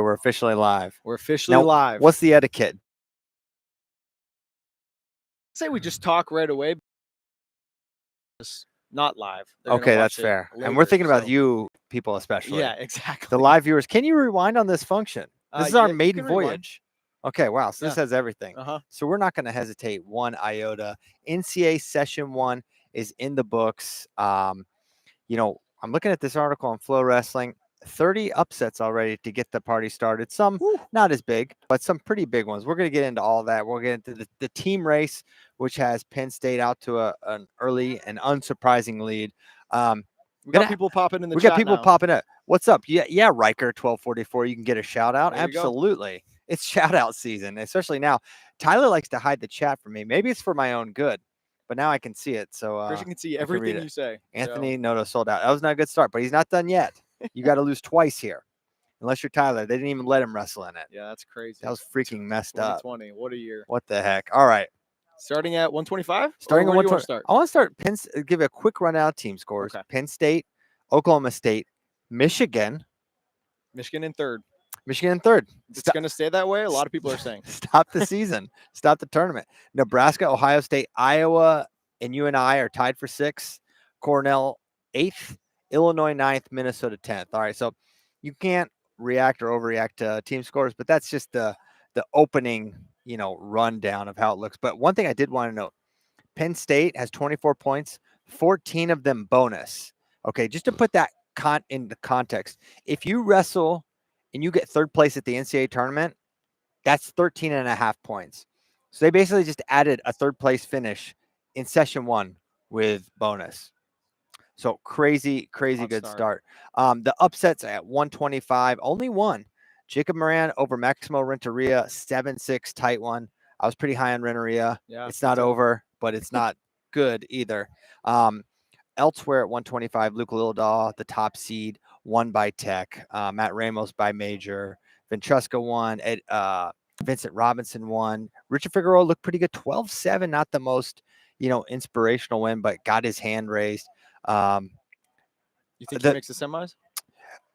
We're officially live. We're officially Now, live. what's the etiquette? Say we just talk right away. It's not live. They're gonna Okay, watch that's it fair. And later, we're thinking about so- you people especially. Yeah, exactly. The live viewers. Can you rewind on this function? This is our Yeah, you maiden can rewind. voyage. Okay, wow. So this Yeah. has everything. So we're not going to hesitate one iota. NCAA session 1 is in the books. You know, I'm looking at this article on FloWrestling. 30 upsets already to get the party started. Some not as big, but some pretty big ones. We're going to get into all that. We'll get into the team race, which has Penn State out to an early and unsurprising lead. We got people popping in the chat. We got people now. popping up. What's up? Yeah, Riker 1244. You can get a shout out. There you go. Absolutely. It's shout out season, especially now. Tyler likes to hide the chat from me. Maybe it's for my own good, but now I can see it. So Christian can see everything you say. Anthony Noto sold out. That was not a good start, but he's not done yet. You got to lose twice here, unless you're Tyler. They didn't even let him wrestle in it. Yeah, that's crazy. That was freaking messed up. 2020. What a year. What the heck? All right. Starting at 125? Starting at 125. Start? I want to start give a quick rundown of team scores. Okay. Penn State, Oklahoma State, Michigan. Michigan in third. Michigan in third. It's going to stay that way. A lot of people are saying. Stop the season. Stop the tournament. Nebraska, Ohio State, Iowa, and UNI are tied for 6th. Cornell 8th. Illinois 9th. Minnesota 10th. All right. So you can't react or overreact to team scores, but that's just the opening, rundown of how it looks. But one thing I did want to note, Penn State has 24 points, 14 of them bonus. Okay. Just to put that into context, if you wrestle and you get 3rd place at the NCAA tournament, that's 13.5 points. So they basically just added a 3rd place finish in session 1 with bonus. So crazy good start. The upsets at 125, only one. Jacob Moran over Maximo Renteria, 7-6 tight one. I was pretty high on Renteria. Yeah, it's not over, but it's not good either. Elsewhere at 125, Luke Lildahl, the top seed, won by Tech. Matt Ramos by Major. Ventresca won. Vincent Robinson won. Richard Figueroa looked pretty good. 12-7, not the most, inspirational win, but got his hand raised. You think he makes the semis?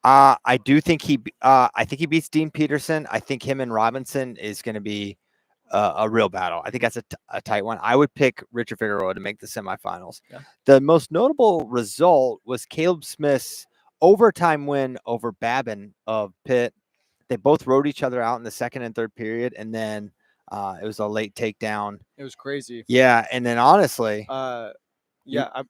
I do think I think he beats Dean Peterson. I think him and Robinson is going to be a real battle. I think that's a tight one. I would pick Richard Figueroa to make the semifinals. Yeah. The most notable result was Caleb Smith's overtime win over Babin of Pitt. They both rode each other out in the 2nd and 3rd period, and then it was a late takedown. It was crazy. Yeah, and then honestly, what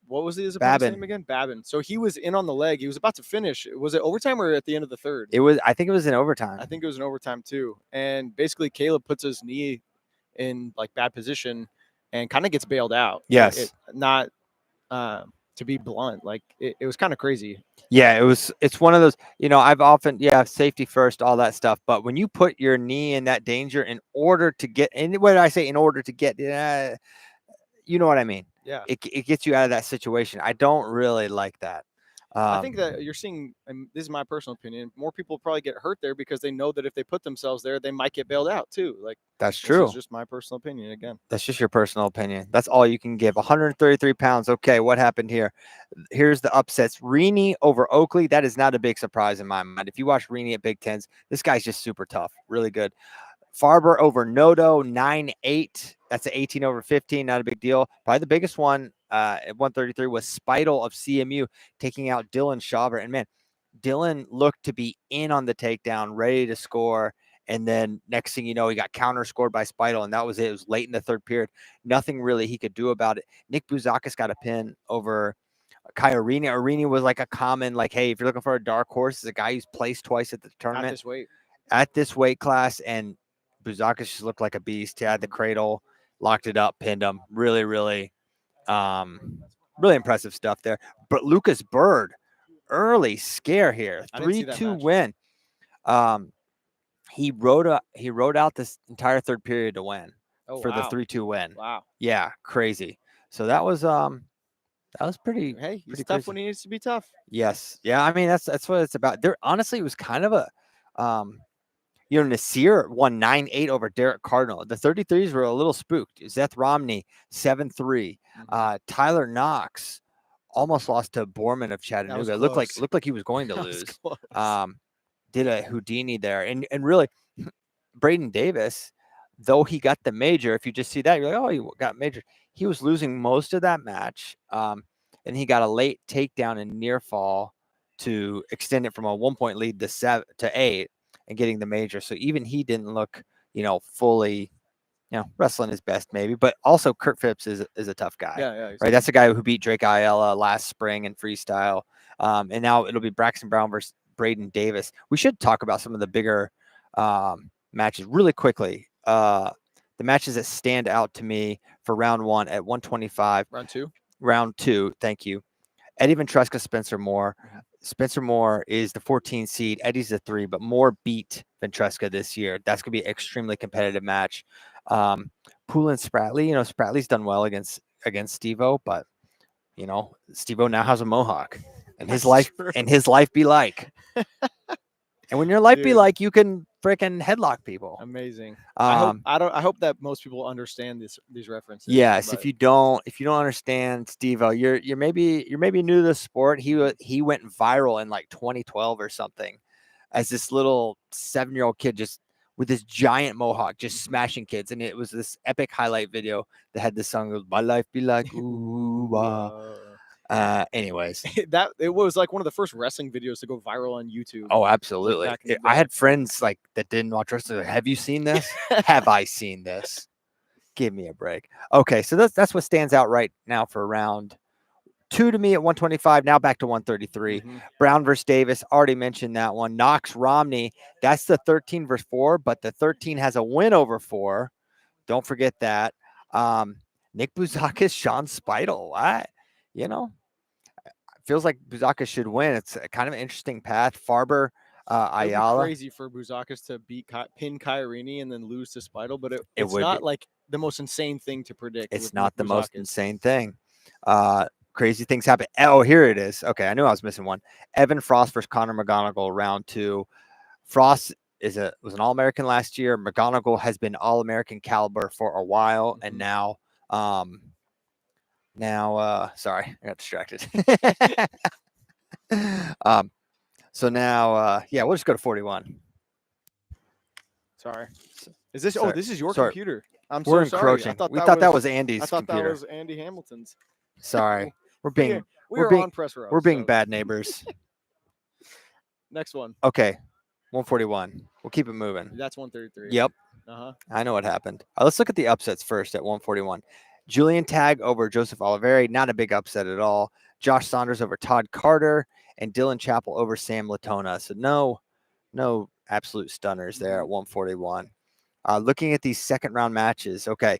was his opponent's name again? Babin. So he was in on the leg. He was about to finish. Was it overtime or at the end of the 3rd? I think it was in overtime. I think it was in overtime too. And basically, Caleb puts his knee in bad position and kind of gets bailed out. Yes. To be blunt, it was kind of crazy. Yeah, it's one of those, I've often, safety first, all that stuff. But when you put your knee in that danger in order to get, and what did I say? In order to get, you know what I mean? Yeah. It gets you out of that situation. I don't really like that. I think that you're seeing, and this is my personal opinion, more people probably get hurt there because they know that if they put themselves there, they might get bailed out too. That's true. This is just my personal opinion again. That's just your personal opinion. That's all you can give. 133 pounds. Okay, what happened here? Here's the upsets. Reaney over Oakley. That is not a big surprise in my mind. If you watch Reaney at Big Tens, this guy's just super tough. Really good. Farber over Noto, 9-8. That's an 18 over 15. Not a big deal. Probably the biggest one at 133 was Speidel of CMU taking out Dylan Schauber. And man, Dylan looked to be in on the takedown, ready to score. And then next thing you know, he got counter scored by Speidel, and that was it. It was late in the 3rd period. Nothing really he could do about it. Nick Bouzakis got a pin over Kai Arini. Arini was like a common, hey, if you're looking for a dark horse, is a guy who's placed twice at the tournament. At this weight class, and Bouzakis just looked like a beast. He had the cradle, locked it up, pinned him. Really, really, really impressive stuff there. But Lucas Bird, early scare here, 3-2 win. He rode out this entire 3rd period to win the 3-2 win. Wow. Yeah, crazy. So that was pretty. Hey, he's pretty tough crazy. when he needs to be tough. Yes. Yeah. I mean, that's what it's about. There, honestly, it was kind of a, Nasir won 9-8 over Derek Cardinal. The 33s were a little spooked. Seth Romney 7-3. Tyler Knox almost lost to Borman of Chattanooga. Looked like he was going to lose. did a Houdini there, and really, Braden Davis, though he got the major, if you just see that, you're like, oh, he got major. He was losing most of that match, and he got a late takedown and near fall to extend it from a 1-point lead to 8 and getting the major. So even he didn't look, fully, wrestling his best maybe. But also Kurt Phipps is a tough guy, Yeah, right? That's a guy who beat Drake Ayala last spring in freestyle, and now it'll be Braxton Brown versus Braden Davis. We should talk about some of the bigger matches really quickly. The matches that stand out to me for round 1 at 125. Round two. Thank you. Eddie Ventresca, Spencer Moore. Mhm. Spencer Moore is the 14 seed. Eddie's the 3, but Moore beat Ventresca this year. That's going to be an extremely competitive match. Poulin Spratley, Spratley's done well against Steve-O, but Steve-O now has a mohawk, and his life be like. And when your life be like, you can freaking headlock people. Amazing. I hope that most people understand these references. Yes, if you don't understand Steve-O, you're maybe new to the sport. He went viral in like 2012 or something, as this little 7-year-old kid just with this giant mohawk just smashing kids, and it was this epic highlight video that had this song, "My Life Be Like Ooh anyways, it was like one of the first wrestling videos to go viral on YouTube. Oh, absolutely. I had friends like that didn't watch wrestling. Have you seen this? Have I seen this? Give me a break. Okay, so that's what stands out right now for round 2 to me at 125. Now back to 133. Brown versus Davis. Already mentioned that one. Knox Romney. That's the 13 versus 4, but the 13 has a win over 4. Don't forget that. Nick Bouzakis, Sean Speidel. Feels like Bouzakis should win. It's a kind of an interesting path. Farber, Ayala. It would be crazy for Bouzakis to pin Kairini and then lose to Speidel, but it's not like the most insane thing to predict. It's not the most insane thing. Crazy things happen. Oh, here it is. Okay, I knew I was missing one. Evan Frost versus Connor McGonigal, round 2. Frost was an All-American last year. McGonigal has been All-American caliber for a while, and now sorry, I got distracted. So now, we'll just go to 41. Sorry. Is this? Sorry. Oh, this is your computer. We're encroaching. We thought that was Andy's computer. I thought that was Andy Hamilton's. Sorry, we're being on press row. We're being bad neighbors. Next one. Okay, 141. We'll keep it moving. That's 133. Yep. I know what happened. Let's look at the upsets first at 141. Julian Tagg over Joseph Oliveri. Not a big upset at all. Josh Saunders over Todd Carter, and Dylan Chappell over Sam Latona. So no absolute stunners there at 141. Looking at these second round matches. Okay.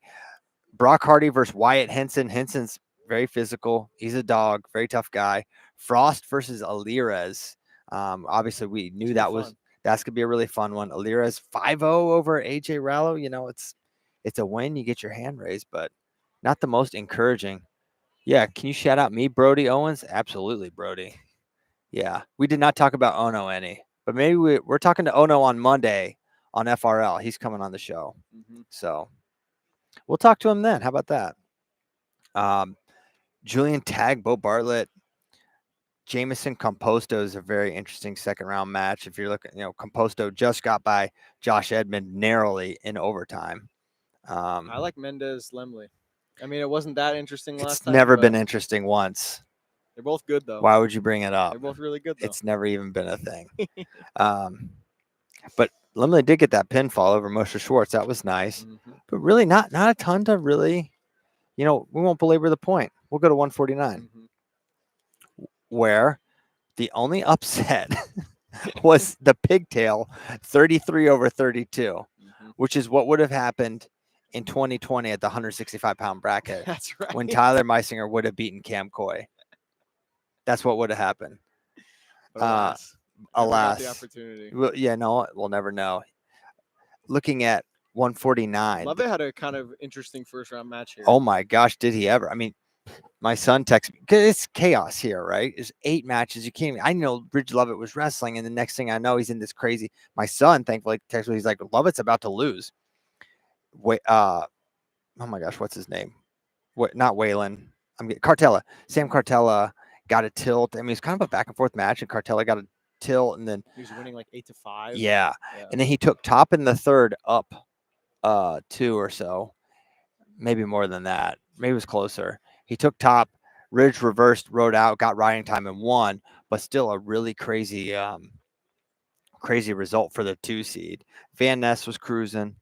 Brock Hardy versus Wyatt Henson. Henson's very physical. He's a dog, very tough guy. Frost versus Alirez. Obviously we knew that's going to be a really fun one. Alirez 5-0 over AJ Rallo. It's a win. You get your hand raised, but not the most encouraging. Yeah. Can you shout out me, Brody Owens? Absolutely, Brody. Yeah. We did not talk about Ono any, but maybe we're talking to Ono on Monday on FRL. He's coming on the show. So we'll talk to him then. How about that? Julian Tagg, Bo Bartlett, Jameson Composto is a very interesting second round match. If you're looking, Composto just got by Josh Edmond narrowly in overtime. I like Mendez Lemley. I mean, it wasn't that interesting last time. It's never been interesting once. They're both good, though. Why would you bring it up? They're both really good, though. It's never even been a thing. But Lemley did get that pinfall over Moshe Schwartz. That was nice. But really not a ton to really, we won't belabor the point. We'll go to 149, where the only upset was the pigtail 33 over 32, which is what would have happened in 2020 at the 165-pound bracket. That's right. When Tyler Meisinger would have beaten Cam Coy. That's what would have happened. Alas. The opportunity. We'll never know. Looking at 149. Lovett had a kind of interesting first round match here. Oh my gosh, did he ever? I mean, my son texted me because it's chaos here, right? There's 8 matches. You can't. I know Bridge Lovett was wrestling, and the next thing I know, he's in this crazy. My son, thankfully, texted me. He's like, Lovett's about to lose. Wait, oh my gosh, what's his name? Not Waylon. Cartella. Sam Cartella got a tilt. I mean, it's kind of a back and forth match, and Cartella got a tilt, and then He was winning like 8-5. yeah, Yeah. and then he took top in the third up 2 or so, maybe more than that. Maybe it was closer. He took top, Ridge reversed, rode out, got riding time and won, but still a really crazy result for the 2 seed. Van Ness was cruising.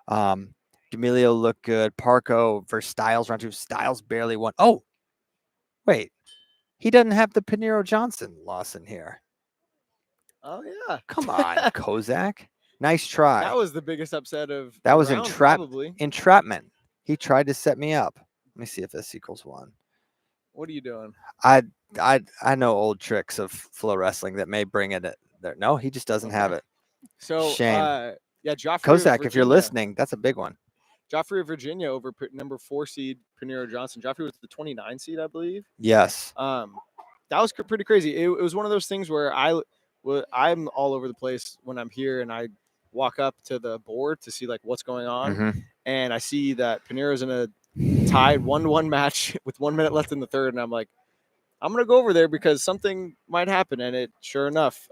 D'Amelio looked good. Parco versus Styles round 2. Styles barely won. Oh, wait. He doesn't have the Pinheiro Johnson loss in here. Oh yeah. Come on, Kozak. Nice try. That was the biggest upset of That the was round, probably. entrapment. He tried to set me up. Let me see if this equals 1. What are you doing? I know old tricks of FloWrestling that may bring it there. No, he just doesn't have it. So Shame. yeah, Joffrey Kozak, of if you're Virginia. listening, that's a big one. Joffrey of Virginia over number 4 seed Pinheiro Johnson. Joffrey was the 29 seed, I believe. Yes. That was pretty crazy. It was one of those things where I'm all over the place when I'm here, and I walk up to the board to see like what's going on, Mhm. and I see that Pinheiro's in a tied 1-1 match with 1 minute left in the third, and I'm like, I'm gonna go over there because something might happen. And it, sure enough,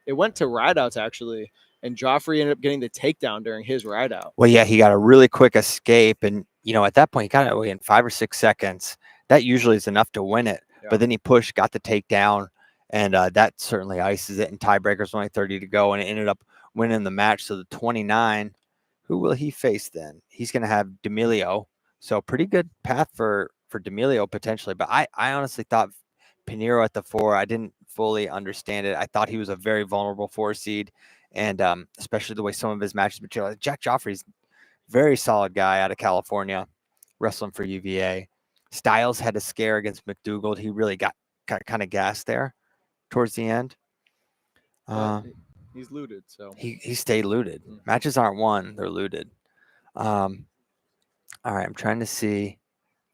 it went to rideouts actually, and Joffrey ended up getting the takedown during his rideout. Well, yeah, he got a really quick escape, and at that point, he got it away in 5 or 6 seconds. That usually is enough to win it. Yeah. But then he pushed, got the takedown, and that certainly ices it. And tiebreakers only 30 to go, and it ended up winning the match. So the 29, who will he face then? He's going to have D'Amelio. So pretty good path for D'Amelio potentially. But I honestly thought Pinheiro at the 4, I didn't fully understand it. I thought he was a very vulnerable 4 seed, and especially the way some of his matches materialized. Jack Joffrey's very solid guy out of California, wrestling for UVA. Styles had a scare against McDougald. He really got kind of gassed there towards the end. But he's looted, so he stayed looted. Mhm. Matches aren't won; they're looted. All right, I'm trying to see.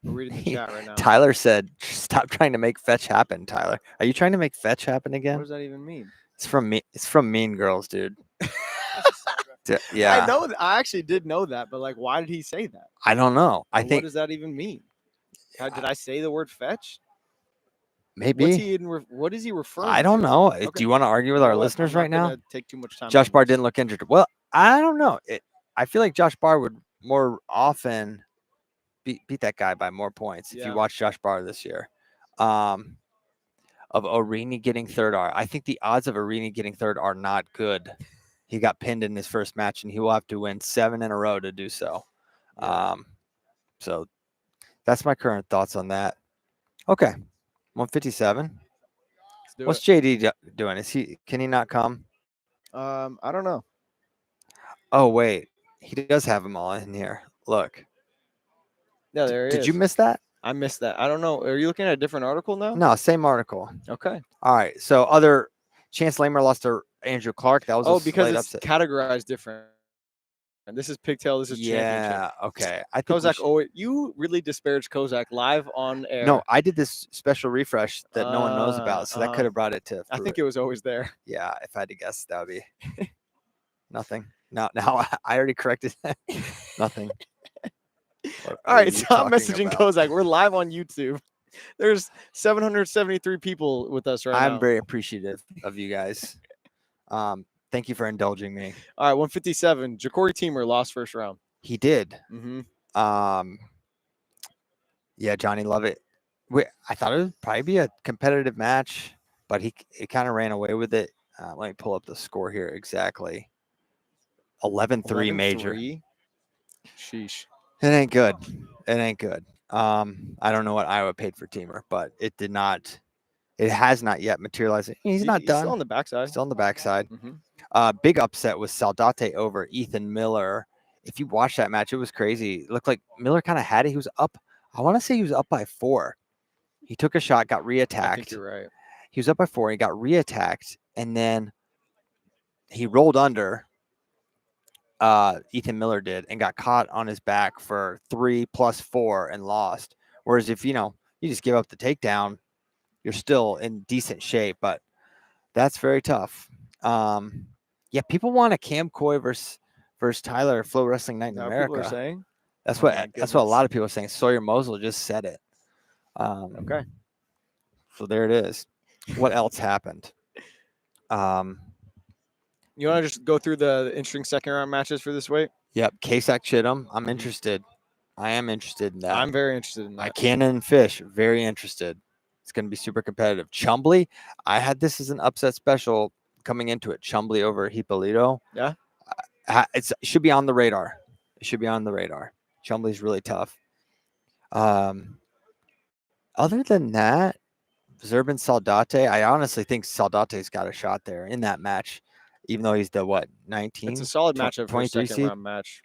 we're reading the chat right now. Tyler said, "Stop trying to make fetch happen." Tyler, are you trying to make fetch happen What again? does that even mean? It's from me. It's from Mean Girls, dude. Yeah, I know. I actually did know that, but like, why did he say that? I don't know. I What think does that even mean? Did I say the word fetch? maybe. What is he referring? I don't to? know. Okay. Do you want to argue with You our know what? listeners I'm right not now? gonna take too much time. Josh on Barr this. didn't look injured. Well, I don't know. I feel like Josh Barr would more often beat that guy by more points if you Yeah. watch Josh Barr this year. Of Orini getting third I think the odds of Orini getting third are not good. He got pinned in his first match, and he will have to win 7 in a row to do so. Yeah. So that's my current thoughts on that. Okay, 157. Let's do What's it. JD doing? Can he not come? I don't know. Oh wait, he does have them all in here. Look. Yeah, there he is. Did you miss that? I missed that. I don't know. Are you looking at a different article now? No, same article. Okay. All right. So other Chance Lamer lost to Andrew Clark. That was because slight it's upset. categorized different. And this is pigtail. This is championship. Yeah. Okay. I think Kozak. You really disparaged Kozak live on air. No, I did this special refresh that no one knows about, so that could have brought it to. I think it was always there. Yeah. If I had to guess, that would be nothing. Now I already corrected that. Nothing. All right, so I'm messaging Kozak. We're live on YouTube. There's 773 people with us right now. I'm very appreciative of you guys. Thank you for indulging me. All right, 157. Ja'Cory Teamer lost first round. He did. Mm-hmm. Yeah, Johnny Lovett. I thought it would probably be a competitive match, but he kind of ran away with it. Let me pull up the score here exactly. 11-3 major. Sheesh. It ain't good. It ain't good. I don't know what Iowa paid for Teamer, but it did not. It has not yet materialized. He's not done. Still on the backside. Still on the backside. Mm-hmm. Big upset was Saldate over Ethan Miller. If you watch that match, it was crazy. It looked like Miller kind of had it. He was up. I want to say he was up by 4. He took a shot, got reattacked. I think you're right. He was up by 4. He got reattacked, and then he rolled under. Ethan Miller did, and got caught on his back for 3 + 4 and lost. Whereas if you just give up the takedown, you're still in decent shape, but that's very tough. Yeah, people want a Cam Coy versus Tyler FloWrestling Night in America. People are saying that's what a lot of people are saying. Sawyer Mosley just said it. Okay. So there it is. What else happened? You want to just go through the interesting second round matches for this weight? Yep, Kasich Chittum. I'm Mhm. interested. I am interested in that. I'm very interested in that. Cannon and Fish, very interested. It's going to be super competitive. Chumbly, I had this as an upset special coming into it. Chumbly over Hippolito. Yeah. It should be on the radar. It should be on the radar. Chumbly's really tough. Other than that, Zerbin Saldate, I honestly think Saldate's got a shot there in that match, even though he's the 19? It's a solid matchup for a 23 second seed. round match.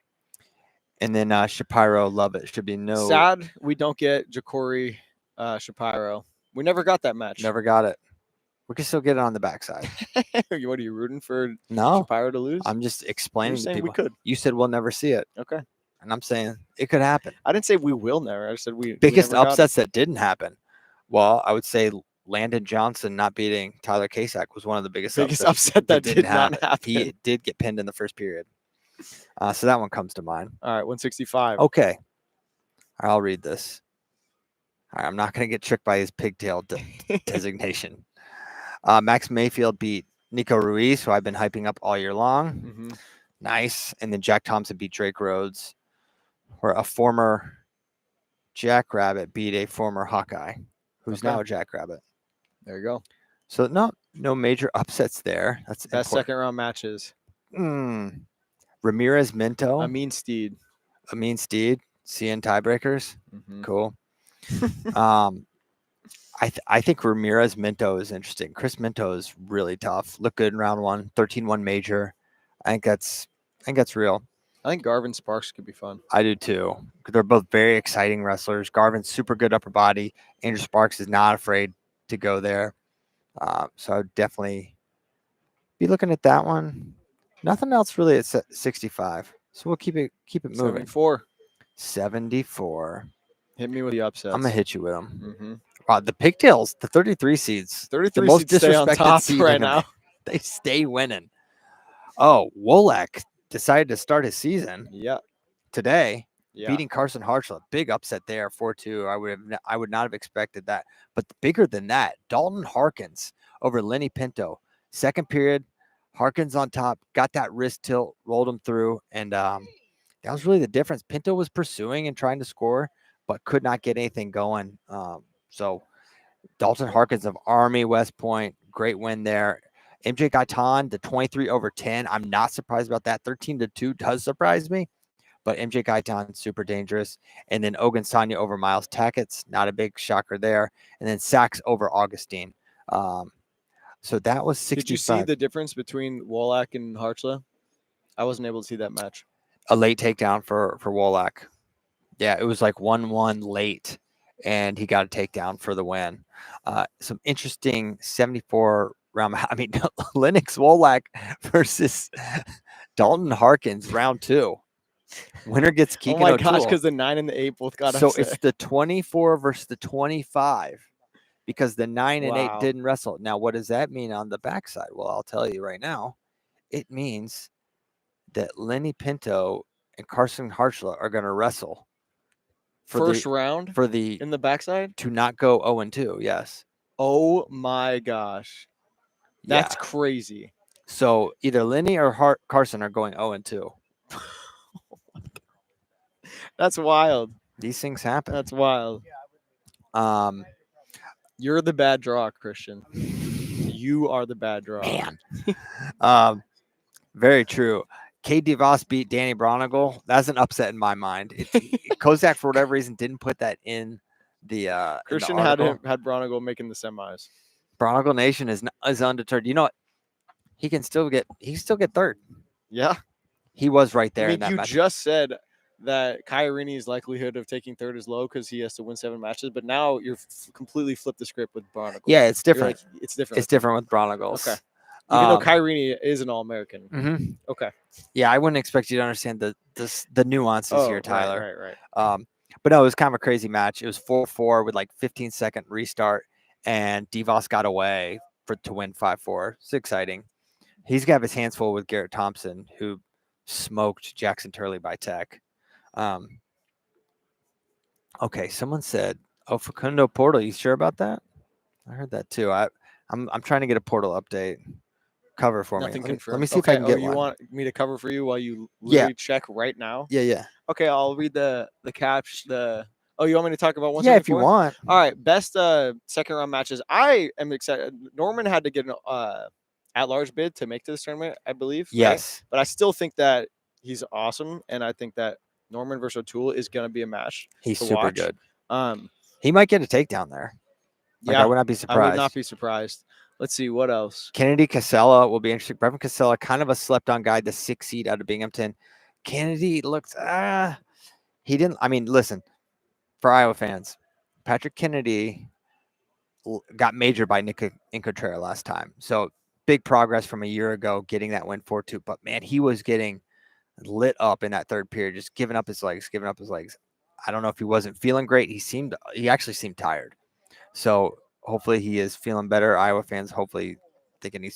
And then Shapiro, love it. Should be no. Sad we don't get Ja'Cory Shapiro. We never got that match. Never got it. We can still get it on the backside. What are you rooting for? No, Shapiro to lose? I'm just explaining You're to saying people. we could. You said we'll never see it, Okay. and I'm saying it could happen. I didn't say we will never. I said we. Biggest we never got it. upsets that didn't happen. Well, I would say Landon Johnson not beating Tyler Kasich was one of the biggest upset that did not happen. He did get pinned in the first period. So that one comes to mind. All right, 165. Okay. I'll read this. All right, I'm not going to get tricked by his pigtail designation. Max Mayfield beat Nico Ruiz, who I've been hyping up all year long. Mm-hmm. Nice. And then Jack Thompson beat Drake Rhodes, where a former Jackrabbit beat a former Hawkeye, who's now a Jackrabbit. There you go. So no major upsets there. That's best important. second round matches. Ramirez Minto. Amin Steed. CN tiebreakers. Mm-hmm. Cool. I think Ramirez Minto is interesting. Chris Minto is really tough. Looked good in round 1, 13-1 major. I think that's real. I think Garvin Sparks could be fun. I do too. They're both very exciting wrestlers. Garvin's super good upper body. Andrew Sparks is not afraid to go there. So I would definitely be looking at that one. Nothing else really at 65. So we'll keep it moving. 74. Hit me with the upsets. I'm gonna hit you with them. Mm-hmm. Wow, the pigtails, the 33 seeds, 33 the most seeds stay on disrespected top seed right now. They stay winning. Oh, Wolak decided to start his season. Yeah. Today, yeah. beating Carson Hartzell. Big upset there, 4-2. I would not have expected that. But bigger than that, Dalton Harkins over Lenny Pinto. Second period, Harkins on top, got that wrist tilt, rolled him through, and that was really the difference. Pinto was pursuing and trying to score, but could not get anything going. So Dalton Harkins of Army, West Point, great win there. MJ Gaitan, the 23/10. I'm not surprised about that. 13-2 does surprise me, but MJ Gaitan, super dangerous. And then Ogun Sanya over Miles Tackett's, not a big shocker there. And then Sachs over Augustine. So that was 65. Did you see the difference between Wolak and Hartzell? I wasn't able to see that match. A late takedown for Wolak. Yeah, it was like 1-1 late, and he got a takedown for the win. Some interesting 74 round. I mean, Lennox Wolak versus Dalton Harkins, round 2. Winner gets Keegan O'Toole. Oh my gosh, because the 9 and the 8 both got so upset. It's the 24 versus the 25 because the 9 and 8 didn't wrestle. Now, what does that mean on the backside? Well, I'll tell you right now. It means that Lenny Pinto and Carson Hartzell are going to wrestle first round in the backside to not go 0-2. Yes. Oh my gosh, that's crazy. So either Lenny or Carson are going 0-2. That's wild. These things happen. That's wild. You're the bad draw, Christian. You are the bad draw. Man. Very true. K. DeVos beat Danny Bronigal. That's an upset in my mind. Kozak, for whatever reason, didn't put that in the Christian in the had Bronigal making the semis. Bronigal Nation is undeterred. You know what? He can still get third. Yeah. He was right there. I mean, in that you match. just said that Kyrene's likelihood of taking third is low because he has to win 7 matches, but now you're completely flipped the script with Bronigal. Yeah, it's different. Like, it's different. It's different with Bronigals. Okay. Even though Kyrene is an All-American. Mm-hmm. Okay. Yeah, I wouldn't expect you to understand the nuances here, Tyler. Right. But no, it was kind of a crazy match. It was 4-4 with like 15-second restart, and DeVos got away to win 5-4. It's exciting. He's got his hands full with Garrett Thompson, who smoked Jackson Turley by tech. Okay, someone said, "Oh, Facundo Portal." You sure about that? I heard that too. I'm trying to get a Portal update. Cover for Nothing me. confirmed. Let me see if okay. I can get you one. want me to cover for you while you Yeah. literally check right now? Yeah. Okay, I'll read the caps. Oh, you want me to talk about 174? Yeah, if you want. All right, best second round matches. I am excited. Norman had to get an at large bid to make to this tournament, I believe. Right? Yes. But I still think that he's awesome, and I think that Norman versus O'Toole is gonna be a match. He's to super watch. good. Um, He might get a takedown there. Like, yeah, I would not be surprised. I would not be surprised. Let's see what else. Kennedy Casella will be interesting. Brevin Casella, kind of a slept-on guy, the 6th seed out of Binghamton. Kennedy looks he didn't. I mean, listen, for Iowa fans, Patrick Kennedy got majored by Nick Incontreras last time. So big progress from a year ago, getting that win 4-2. But man, he was getting lit up in that third period, just giving up his legs. I don't know if he wasn't feeling great. He actually seemed tired. So hopefully he is feeling better. Iowa fans, hopefully thinking he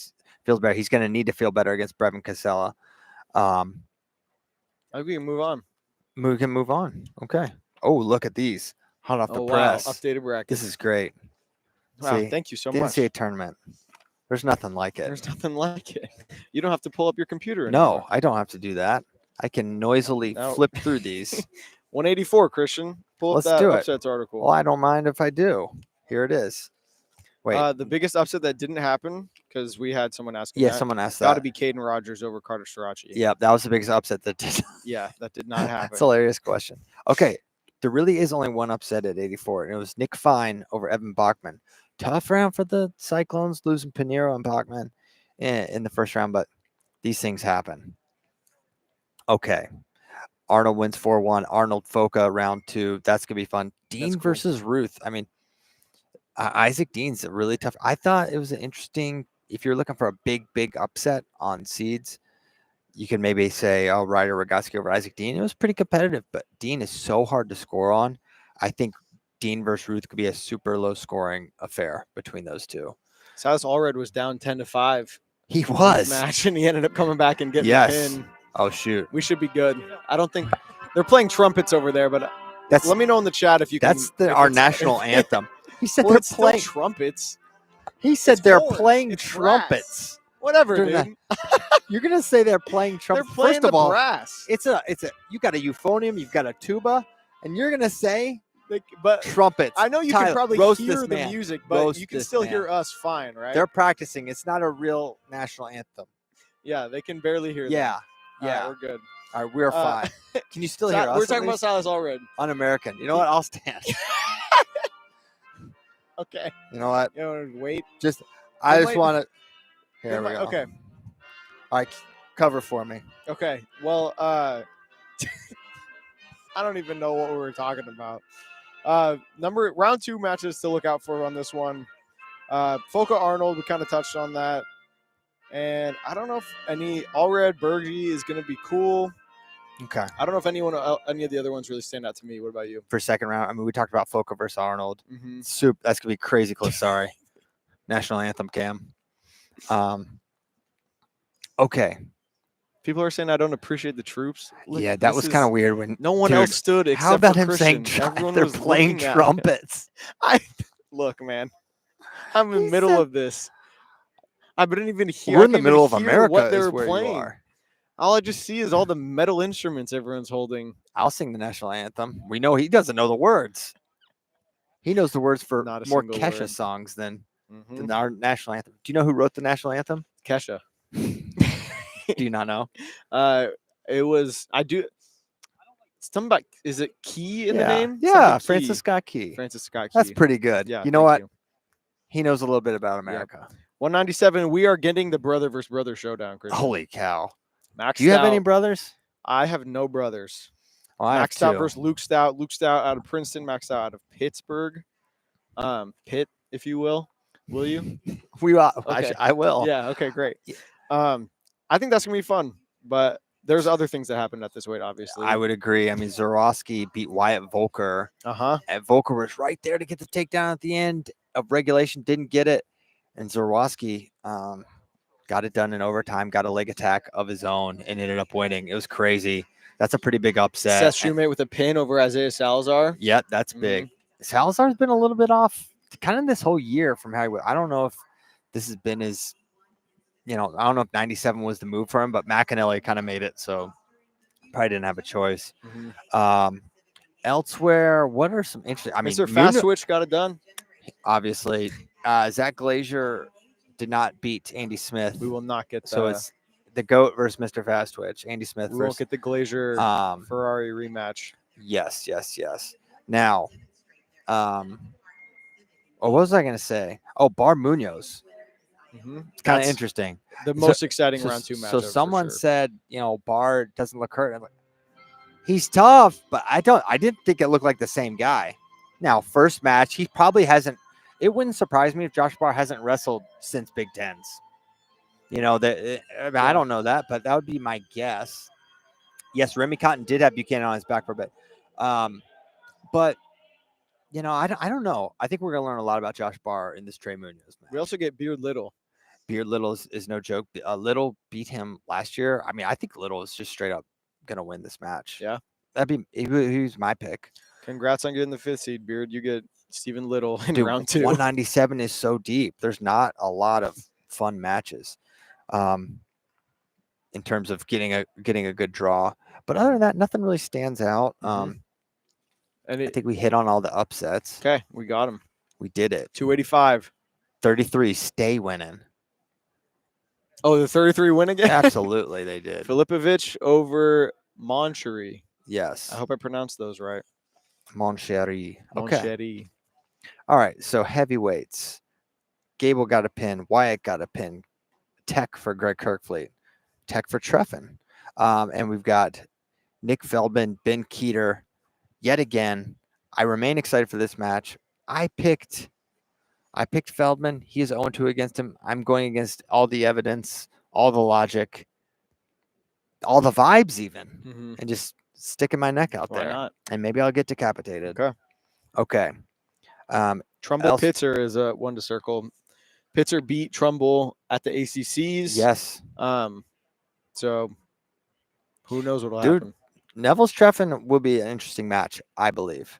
feels better. He's going to need to feel better against Brevin Casella. I think we can move on. We can move on. Okay. Oh, look at these. Hot off the press. Wow. Updated bracket. This is great. Wow, See, thank you so the much. NCAA tournament. There's nothing like it. There's nothing like it. You don't have to pull up your computer No, anymore. I don't have to do that. I can noisily flip through these. 184, Christian. Pull up Let's that do it. upsets article. Well, I don't mind if I do. Here it is. Wait. The biggest upset that didn't happen, because we had someone asking Yeah, that, someone asked that. got to be Caden Rogers over Carter Srirachi. Yeah, that was the biggest upset that did. Yeah, that did not happen. That's a hilarious question. Okay, there really is only one upset at 84, and it was Nick Fine over Evan Bachman. Tough round for the Cyclones, losing Pinheiro and Bachman in the first round, but these things happen. Okay. Arnold wins 4-1. Arnold Foca round 2. That's going to be fun. Dean versus Ruth. I mean, Isaac Dean's a really tough. I thought it was an interesting, if you're looking for a big upset on seeds, you can maybe say, oh, Ryder Rogoski over Isaac Dean. It was pretty competitive, but Dean is so hard to score on. I think Dean versus Ruth could be a super low scoring affair between those two. Silas Allred was down 10-5. He was. Match, and he ended up coming back and getting the pin. Oh, shoot. We should be good. I don't think they're playing trumpets over there, but let me know in the chat if you can. That's our national anthem. He said well, they're it's playing still trumpets. He said they're playing trumpets. Whatever, dude. You're gonna say they're playing trumpets. They're playing First of all, brass. It's a. You got a euphonium, you've got a tuba, and you're gonna say but trumpets. I know you Tyler, can probably roast hear this the man. music, but Roast you can this still man. hear us fine, right? They're practicing. It's not a real national anthem. Yeah, they can barely hear. Yeah, them. yeah, we're good. All right, we're fine. Can you still hear us? We're talking about Silas Allred. Un-American. You know what? I'll stand. Okay. You know what? You know, wait. I just want to. Here we go. Okay. All right, cover for me. Okay. Well, I don't even know what we were talking about. Round 2 matches to look out for on this one. Foca Arnold, we kind of touched on that. And I don't know if any Allred Bergie is going to be cool. Okay. I don't know if any of the other ones really stand out to me. What about you? For second round, I mean, we talked about Foca versus Arnold. Mm-hmm. That's going to be crazy close. Sorry. National anthem, Cam. Okay. People are saying I don't appreciate the troops. Yeah, that was kind of weird when no one else stood except how about for him Christian. saying Everyone they're was playing looking at trumpets? Look, man. I'm in the middle of this. I didn't even hear. We're in the middle of America. What they is were where playing. You are. All I just see is all the metal instruments everyone's holding. I'll sing the national anthem. We know he doesn't know the words. He knows the words for more Kesha songs than our national anthem. Do you know who wrote the national anthem? Kesha. Do you not know? It was. I do. Something about. Is it Key in the name? Yeah, Francis Scott Key. Francis Scott Key. That's pretty good. Yeah. You know what? He knows a little bit about America. 197. We are getting the brother versus brother showdown. Christian. Holy cow! Max Do you Stout. have any brothers? I have no brothers. Oh, I Max have Stout two. versus Luke Stout. Luke Stout out of Princeton. Max Stout out of Pittsburgh. Pitt, if you will. Will you? Okay. I will. Yeah. Okay. Great. I think that's gonna be fun, but there's other things that happened at this weight. Obviously, I would agree. I mean, Zorowski beat Wyatt Volker. And Volker was right there to get the takedown at the end of regulation. Didn't get it, and Zorowski got it done in overtime. Got a leg attack of his own and ended up winning. It was crazy. That's a pretty big upset. Seth Shoemate with a pin over Isaiah Salazar. Yep, that's big. Salazar's been a little bit off kind of this whole year from how I don't know if this has been his I don't know if 97 was the move for him, but McAnally kind of made it, so probably didn't have a choice. Elsewhere, what are some interesting? I mean, Mr. Fast Switch got it done. obviously, Zach Glazier did not beat Andy Smith. We will not get So it's the GOAT versus Mr. Fast Twitch. Andy Smith we versus. won't get the Glazier Ferrari rematch. Yes. Now, what was I going to say? Oh, Bar Munoz. It's kind of interesting. The most exciting round 2 match. So someone said, Bar doesn't look hurt. I'm like, he's tough, but I didn't think it looked like the same guy. Now, first match, he probably hasn't. It wouldn't surprise me if Josh Bar hasn't wrestled since Big Tens. I don't know that, but that would be my guess. Yes, Remy Cotton did have Buchanan on his back for a bit. But, I don't know. I think we're going to learn a lot about Josh Barr in this Trey Munoz match. We also get Beard Little. Beard Little is no joke. Little beat him last year. I mean, I think Little is just straight up going to win this match. Yeah. He's my pick. Congrats on getting the 5th seed, Beard. You get Stephen Little in round 2. 197 is so deep. There's not a lot of fun matches. In terms of getting a good draw, but other than that, nothing really stands out. And I think we hit on all the upsets. Okay, we got them. We did it. 285, 33. Stay winning. Oh, the 33 win again? Absolutely, they did. Filipovic over Monchery. Yes. I hope I pronounced those right. Monchery. Okay. Monchery. All right. So heavyweights. Gable got a pin. Wyatt got a pin. Tech for Greg Kirkfleet. Tech for Treffin. And we've got Nick Feldman, Ben Keeter, yet again. I remain excited for this match. I picked Feldman. He is 0-2 against him. I'm going against all the evidence, all the logic, all the vibes even, and just sticking my neck out there. Not? And maybe I'll get decapitated. Okay. Trumbull Pitzer is one to circle. Pitzer beat Trumbull at the ACCs. Yes. So who knows what will happen? Neville's Treffin will be an interesting match, I believe.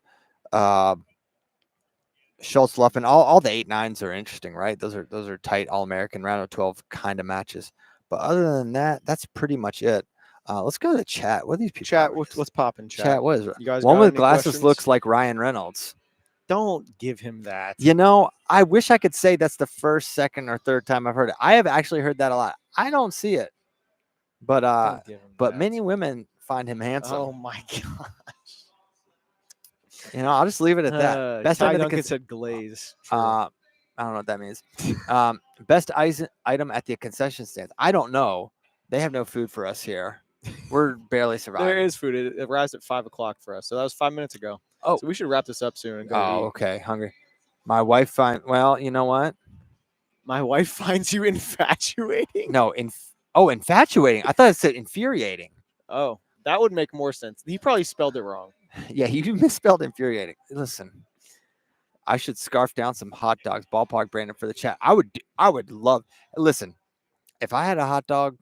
Schultz Luffen, all the 8-9s are interesting, right? Those are tight All-American round of 12 kind of matches. But other than that, that's pretty much it. Let's go to the chat. What are these people? Chat, what's popping? Chat. What is it? You guys one got with any glasses questions? looks like Ryan Reynolds. Don't give him that. I wish I could say that's the first, second, or third time I've heard it. I have actually heard that a lot. I don't see it. But many women find him handsome. Oh my gosh. I'll just leave it at that. Best Ty Duncan said glaze. I don't know what that means. Best item at the concession stands. I don't know. They have no food for us here. We're barely surviving. There is food. It arrives at 5 o'clock for us. So that was 5 minutes ago. Oh, so we should wrap this up soon and go. Oh, okay. Hungry. My wife well, you know what? My wife finds you infatuating. No, infatuating. I thought it said infuriating. Oh, that would make more sense. He probably spelled it wrong. Yeah, you misspelled infuriating. Listen, I should scarf down some hot dogs, ballpark Brandon, for the chat. I would love. Listen, if I had a hot dog,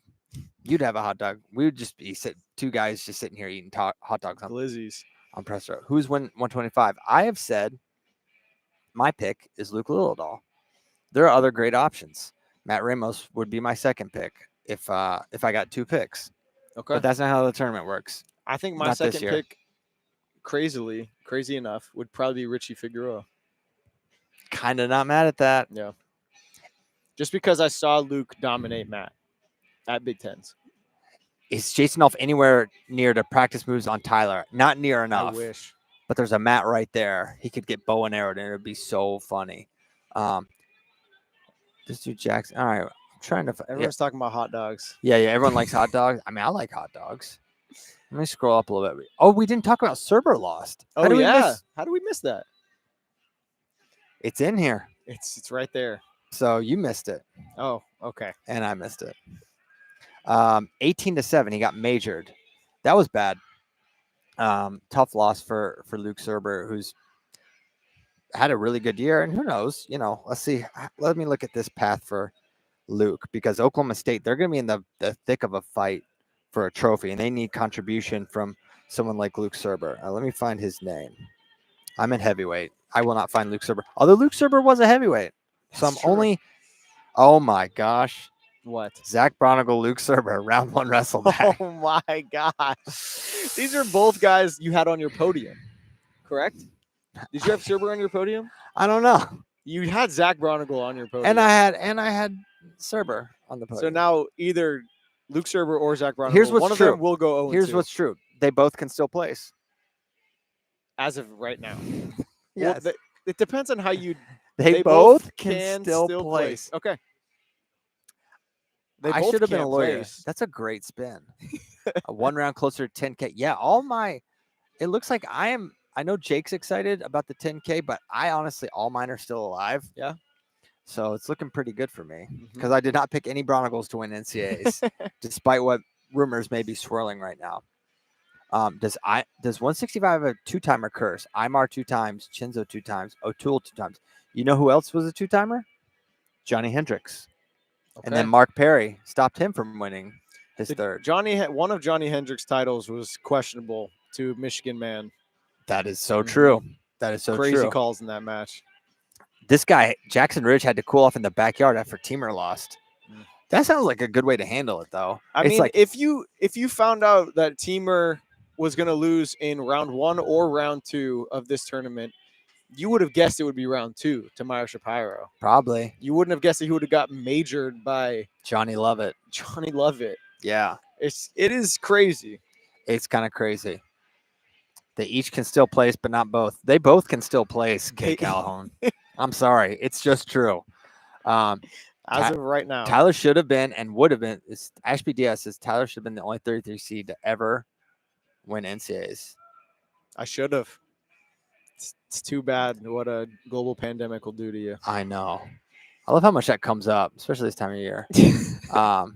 you'd have a hot dog. We would just be two guys just sitting here eating hot dogs on Glizzies. On press row. Who's 125? I have said my pick is Luke Lillidahl. There are other great options. Matt Ramos would be my second pick if I got 2 picks. Okay, but that's not how the tournament works. I think my second pick, crazy enough, would probably be Richie Figueroa. Kind of not mad at that. Yeah. Just because I saw Luke dominate Matt at Big Tens. Is Jason Elf anywhere near to practice moves on Tyler? Not near enough. I wish. But there's a mat right there. He could get bow and arrowed, and it would be so funny. This dude Jackson. All right. I'm trying to. Everyone's talking about hot dogs. Yeah. Everyone likes hot dogs. I mean, I like hot dogs. Let me scroll up a little bit. Oh, we didn't talk about Cerber lost. How do we miss that? It's in here. It's right there. So you missed it. Oh, okay. And I missed it. 18-7. He got majored. That was bad. Tough loss for Luke Cerber, who's had a really good year. And who knows? Let's see. Let me look at this path for Luke, because Oklahoma State, they're going to be in the thick of a fight for a trophy, and they need contribution from someone like Luke Cerber. Let me find his name. I'm in heavyweight. I will not find Luke Cerber. Although Luke Cerber was a heavyweight. So I'm only. Oh my gosh. What? Zach Bronigal, Luke Serber, round 1 wrestle back. Oh my gosh. These are both guys you had on your podium, correct? Did you have Serber on your podium? I don't know. You had Zach Bronigal on your podium. And I had Serber on the podium. So now either Luke Serber or Zach Bronigal, Here's what's one true. of them will go 0-2. Here's what's true. They both can still place. As of right now. Yes. Well, it depends on how you. They both can still place. Okay. I should have been a lawyer. That's a great spin. A 1 round closer to 10K. Yeah, it looks like I know Jake's excited about the 10K, but all mine are still alive. Yeah. So it's looking pretty good for me because I did not pick any Bronicles to win NCAAs, despite what rumors may be swirling right now. Does 165 have a 2-timer curse? Imar 2 times, Chinzo 2 times, O'Toole 2 times. You know who else was a 2-timer? Johnny Hendricks. Okay. And then Mark Perry stopped him from winning his third. One of Johnny Hendricks' titles was questionable to Michigan man. That is so true. That is so crazy true. Calls in that match. This guy, Jackson Ridge, had to cool off in the backyard after Teamer lost. That sounds like a good way to handle it, though. I mean, like, if you found out that Teamer was going to lose in round 1 or round 2 of this tournament, you would have guessed it would be round 2 to Meyer Shapiro. Probably. You wouldn't have guessed that he would have got majored by Johnny Lovett. Yeah. It is crazy. It's kind of crazy. They each can still place, but not both. They both can still place, Kay Calhoun. I'm sorry. It's just true. As of right now. Tyler should have been and would have been. Ashby Diaz says Tyler should have been the only 33 seed to ever win NCAAs. I should have. It's too bad what a global pandemic will do to you. I know. I love how much that comes up, especially this time of year. All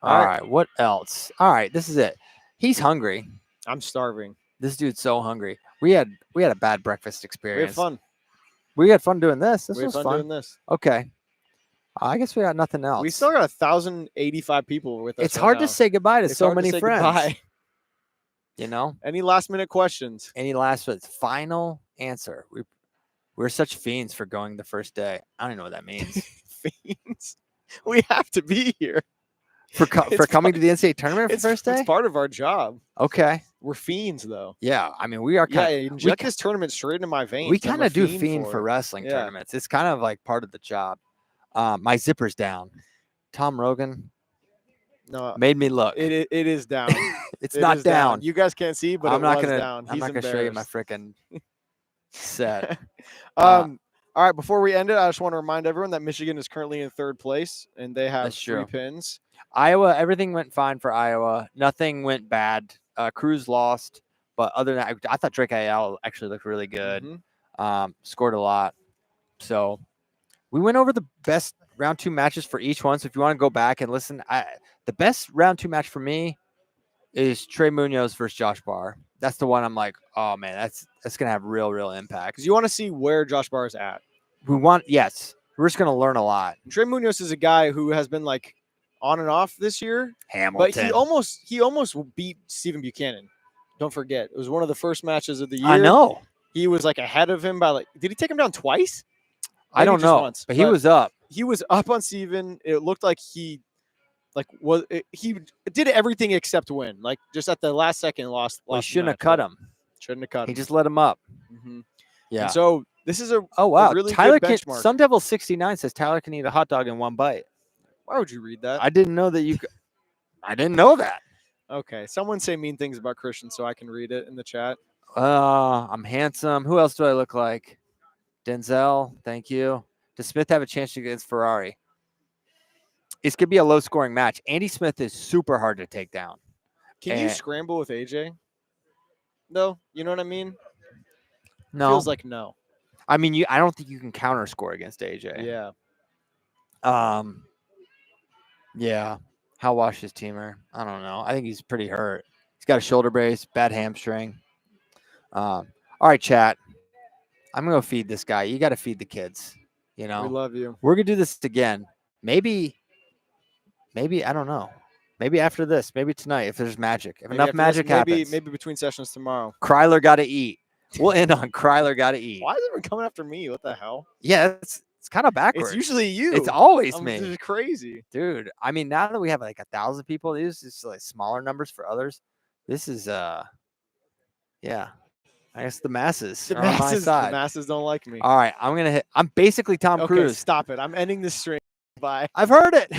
right. What else? All right. This is it. He's hungry. I'm starving. This dude's so hungry. We had a bad breakfast experience. We had fun. We had fun doing this. This was fun. Doing this. Okay. I guess we got nothing else. We still got 1,085 people with us. It's hard to say goodbye to so many friends. Goodbye. You know? Any last minute questions? Final answer. We're such fiends for going the first day. I don't even know what that means. Fiends? We have to be here. For coming to the NCAA tournament for the first day? It's part of our job. Okay. We're fiends, though. Yeah. I mean, we are kind of... inject this tournament straight into my veins. We kind of do fiend for wrestling tournaments. It's kind of like part of the job. My zipper's down. Tom Rogan made me look. It is down. It's not down. You guys can't see, but I'm not gonna show you my freaking set. All right, before we end it, I just want to remind everyone that Michigan is currently in 3rd place, and they have 3 pins. Iowa, everything went fine for Iowa. Nothing went bad. Cruz lost, but other than that, I thought Drake Ayala actually looked really good. Scored a lot. So we went over the best round 2 matches for each one. So if you want to go back and listen, the best round 2 match for me is Trey Munoz versus Josh Barr. That's the one I'm like, oh man, that's gonna have real impact. Because you want to see where Josh Barr is at. Yes. We're just gonna learn a lot. Trey Munoz is a guy who has been like on and off this year. Hamilton. But he almost beat Stephen Buchanan. Don't forget. It was one of the first matches of the year. I know. He was like ahead of him by did he take him down twice? I don't know. Once, but he was up. He was up on Stephen. It looked like he did everything except win. Like just at the last second lost. He shouldn't have cut him. He just let him up. Mm-hmm. Yeah. And so this is a really Tyler good benchmark. Sun Devil 69 says Tyler can eat a hot dog in one bite. Why would you read that? I didn't know that you could. I didn't know that. Okay. Someone say mean things about Christian so I can read it in the chat. I'm handsome. Who else do I look like? Denzel. Thank you. Does Smith have a chance against Ferrari? It's going to be a low-scoring match. Andy Smith is super hard to take down. Can you scramble with AJ? No? You know what I mean? No. Feels like no. I mean, I don't think you can counter score against AJ. Yeah. Yeah. How washed is Teamer? I don't know. I think he's pretty hurt. He's got a shoulder brace, bad hamstring. All right, chat. I'm going to feed this guy. You got to feed the kids. You know? We love you. We're going to do this again. Maybe, I don't know. Maybe after this. Maybe tonight if there's magic. If enough magic happens. Maybe between sessions tomorrow. Kryler got to eat. We'll end on Kryler got to eat. Why is everyone coming after me? What the hell? Yeah, it's It's kind of backwards. It's usually you. It's always I'm me. just crazy. Dude, I mean, now that we have like 1,000 people, these is like smaller numbers for others. This is yeah. I guess the masses The are on my masses, the side. masses don't like me. All right, I'm basically Tom Okay, Cruise. stop it. I'm ending this stream. Bye. I've heard it.